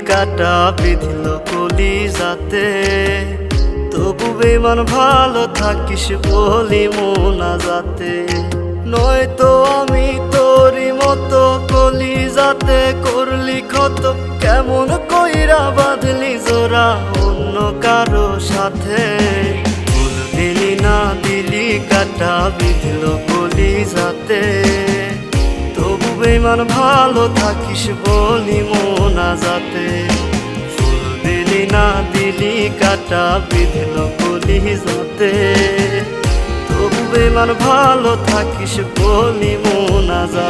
কাটা বিঁধল কলিজাতে, তবু বেমান ভালো থাকিস বলি মোনাজাতে। নয়তো আমি তোরই মতো কলিজাতে করলি ক্ষত, কেমন কইরা বাঁধলি জোড়া অন্য কারো সাথে। ফুল দিলি না দিলি কাটা বিঁধল কলিজাতে, তবু বেমান ভালো থাকিস বলি মোনাজাতে। ফুল দিলি না দিলি কাটা বিঁধল কলিজাতে, তবু বেমান ভালো থাকিস বলি মোনাজাতে।